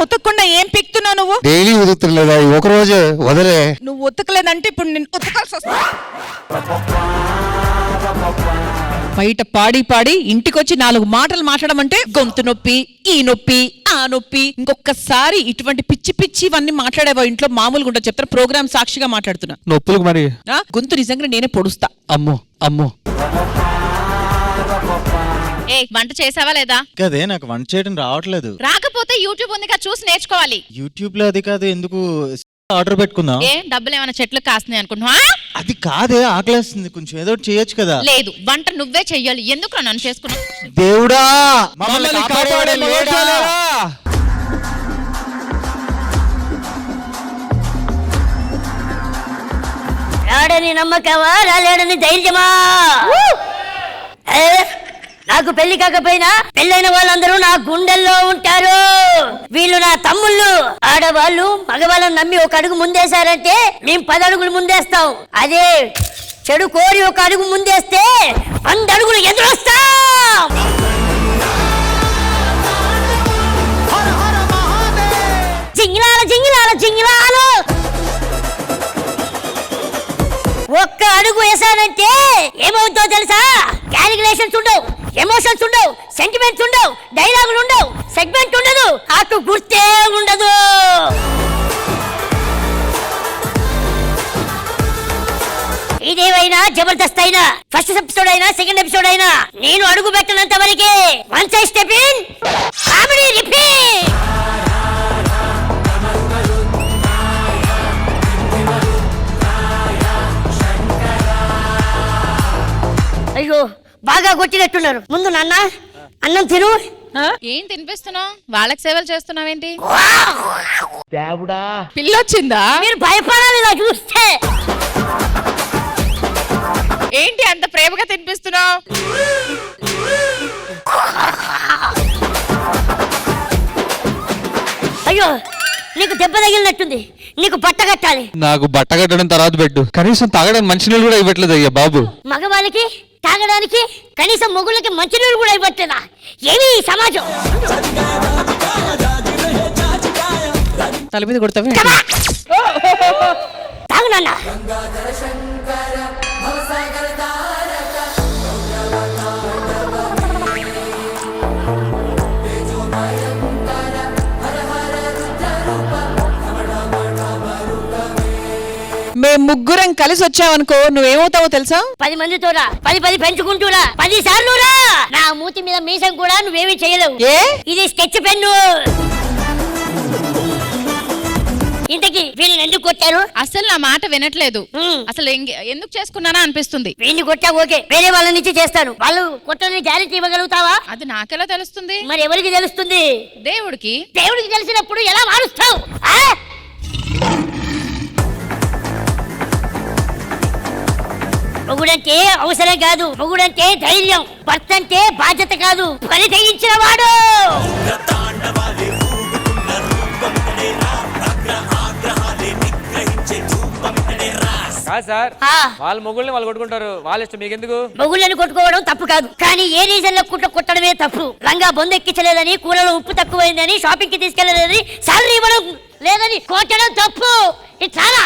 ఉతకకుండా ఏం పీక్తున్నావు నువ్వు? డైలీ ఉతుకుతులేదా? ఒక రోజు వదలే. నువ్వు ఉతకలేదంటే ఇప్పుడు నేను ఉతకాల్సి వస్తా. బయట పాడి పాడి ఇంటికొచ్చి 4 మాటలు మాట్లాడమంటే గొంతు నొప్పి, ఈ నొప్పి, ఆ నొప్పి. ఇంకొకసారి ఇటువంటి పిచ్చి పిచ్చి ఇవన్నీ మాట్లాడేవా ఇంట్లో మామూలుగా ఉంటా చెప్తారు. ప్రోగ్రామ్ సాక్షిగా మాట్లాడుతున్నా. నొప్పులకు మరి గొంతు నిజంగా నేనే పొడుస్తా. అమ్మో అమ్మో. ఏ వంట చేసావా లేదా? కదే నాకు వంట చేయడం రావట్లేదు. రాకపోతే యూట్యూబ్ ఉంది కదా, చూసి నేర్చుకోవాలి. యూట్యూబ్ లో అది కాదు, ఎందుకు ఆర్డర్ పెట్టుకుందాం? ఏ డబ్బులు ఏమైనా చెట్లు కాస్తున్నాయి అనుకుంటున్నా? అది కాదే, ఆకలేస్తుంది, కొంచెం ఏదో చేయొచ్చు కదా. లేదు, వంట నువ్వే చెయ్యాలి. ఎందుకు నన్ను చేసుకున్నా? దేవుడా మమ్మల్ని కాపాడే లేడా? రాడని నమ్మకమా, రాలేడని ధైర్యమా? నాకు పెళ్లి కాకపోయినా పెళ్ళైన వాళ్ళందరూ నా గుండెల్లో ఉంటారు. వీళ్ళు నా తమ్ముళ్ళు. ఆడవాళ్ళు మగవాళ్ళని నమ్మి ఒక అడుగు ముందేశారంటే మేము 10 అడుగులు ముందేస్తాం. అదే చెడు కోరి ఒక అడుగు ముందేస్తే 100 అడుగులు ఎదురొస్తాం. జింగిలాల జింగిలాల జింగిలాలు. ఒక్క అడుగు వేసానంటే ఏమవుతుందో తెలుసా? క్యాలిక్యులేషన్స్ ఉండవు, ఎమోషన్స్ ఉండవు, సెంటిమెంట్స్ ఉండవు, డైలాగులు ఉండవు, సెగ్మెంట్ ఉండదు, అటు గుర్తే ఉండదు. ఇదేమైనా జబర్దస్త్ అయినా, ఫస్ట్ ఎపిసోడ్ అయినా, సెకండ్ ఎపిసోడ్ అయినా, నేను అడుగు పెట్టినంత వరకే. Once I step in, comedy repeat. అయ్యో బాగా కొట్టినట్టున్నారు. ముందు నాన్న అన్నం తిను. ఏం తినిపిస్తున్నావు? వాళ్ళకి సేవలు చేస్తున్నావేంటి? పిల్లొచ్చిందా? మీరు భయపడాలి ఇలా చూస్తే. ఏంటి అంత ప్రేమగా తినిపిస్తున్నావు? అయ్యో నీకు దెబ్బ తగిలినట్టుంది, నీకు బట్ట కట్టాలి. నాకు బట్ట కట్టడం తర్వాత పెట్టు. కనీసం తాగడానికి మంచినీళ్ళు కూడా ఇవ్వట్లేదు అయ్యా బాబు. మగవాళ్ళకి తాగడానికి కనీసం మొగుళ్ళకి మంచినీళ్ళు కూడా ఇవ్వట్లేదా? ఏమి ఈ సమాజం? తల మీద కొడతావే. తాగు నాన్న. మేము ముగ్గురం కలిసి వచ్చావనుకో నువ్వేమవుతావో తెలుసా? 10 మందితో రా, 10 పెంచుకుంటూరా, 10 సార్లు రా. నా మూతి మీద మీసం కూడా నువ్వేమీ చేయలేవు. ఇది స్కెచ్ పెన్ను. ఇంతకి వీళ్ళని ఎందుకు కొట్టారు? అసలు నా మాట వినట్లేదు. అసలు ఎందుకు చేసుకున్నానా అనిపిస్తుంది. వీడిని కొట్టా ఓకే, వేరే వాళ్ళ నుంచి చేస్తాను. వాళ్ళు కొట్టని గ్యారెంటీ ఇవ్వగలుగుతావా? అది నాకెలా తెలుస్తుంది? మరి ఎవరికి తెలుస్తుంది? దేవుడికి. దేవుడికి తెలిసినప్పుడు ఎలా మారుస్తావు? మొగుడంటే అవసరం కాదు, మొగుడంటే ధైర్యం. భర్త అంటే బాధ్యత కాదు, పని తెగించిన వాడు. సార్ వాళ్ళ మొగుల్ని వాళ్ళు కొట్టుకుంటారు, వాళ్ళ ఇష్టం, మీకు ఎందుకు? మొగుళ్ళని కొట్టుకోవడం తప్పు కాదు, కానీ ఏ రీజన్ లో కొట్టడమే తప్పు. లంగా బొంద ఎక్కించలేదని, కూరలో ఉప్పు తక్కువైందని, షాపింగ్ కి తీసుకెళ్లలేదని, సాలరీ ఇవ్వడం లేదని కొట్టడం తప్పు. ఇది చాలా.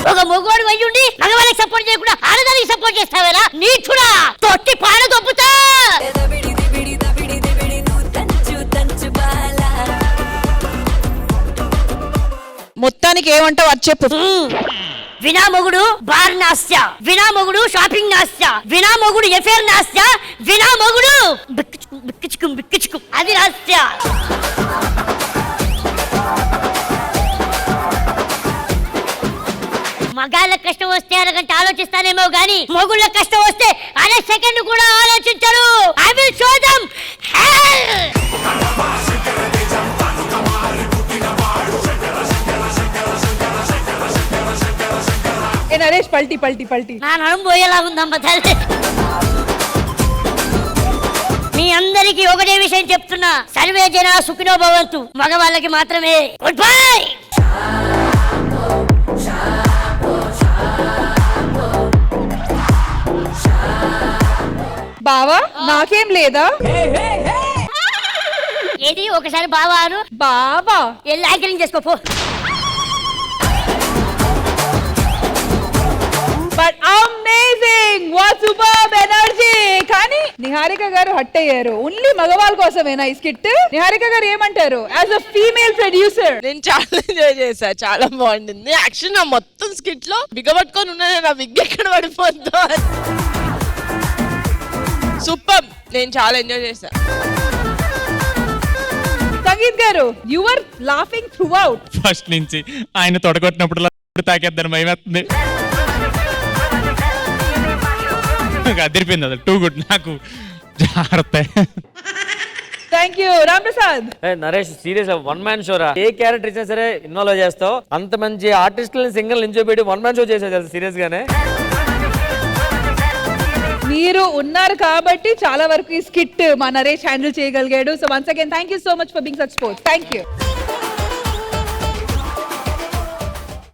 ఒక మొగోడు అయ్యుండి మగవాళ్ళకి సపోర్ట్ చేయకుండా ఆడదానికి సపోర్ట్ చేస్తావేలా? నీచుడా, తొట్టి పాడ దొబ్బుతా. మొత్తానికి ఏమంటావు అది చెప్పు. వినా మొగుడు బార్ నాస్య, వినా మొగుడు షాపింగ్ నాస్య, వినా మొగుడు ఎఫేర్ నాస్య, వినా మొగుడు బిక్కిచుకు బిక్కిచుకు అది నాస్య. మగాళ్ళ కష్టం వస్తే అరగంట ఆలోచిస్తానేమో గానీ మొగుళ్ళ కష్టం వస్తే అర సెకండ్ కూడా ఆలోచించరు. ఐ విల్ షో దెం హెల్. నరేష్ పల్టీ పల్టీ పల్టీ నా నడుము పోయేలా ఉందమ్మ తల్లి. మీ అందరికి ఒకటే విషయం చెప్తున్నా, సర్వే జన సుఖినో భవంతు. మగవాళ్ళకి మాత్రమే గుడ్ బై. బావా నాకేం లేదా? ఏది ఒకసారి బావాను బాబా వెళ్ళి యాంకరింగ్ చేసుకోపో. But amazing what super energy. కానీ నిహారిక గారు హట్ అయ్యారు. ఓన్లీ మగవాళ్ళ కోసమేనా ఈ స్కిట్? నిహారిక గారు ఏమంటారు యాజ్ అ ఫీమేల్ ప్రొడ్యూసర్? నేను చాలా ఎంజాయ్ చేశా, చాలా బాగుంటుంది యాక్షన్. నా మొత్తం స్కిట్ లో బిగబట్టుకొని ఉన్నాను, నా విగ్ ఎక్కడ పడిపోద్దో. సూపర్, నేను చాలా ఎంజాయ్ చేశా. సంగీత్ గారు you are laughing throughout. First నుంచి ఆయన తొడగొట్టినప్పుడు తాకేద్దాను భయమేస్తుంది. అదిరిపోయింది, అది టూ గుడ్. నాకు జాగ్రత్త. Thank you Ram Prasad. Naresh serious one man షోరా. ఏ క్యారెక్టర్ ఇచ్చినా సరే ఇన్వాల్వ్ చేస్తావు. అంత మంచి ఆర్టిస్టులని సింగిల్ ఎంజాయ్ పెట్టి వన్ మ్యాన్ షో చేసేది సీరియస్ గానే. మీరు ఉన్నారు కాబట్టి చాలా వరకు ఈ స్కిట్ మా నరేష్ హ్యాండిల్ చేయగలిగాడు. So once again thank you so much for being such sports. Thank you.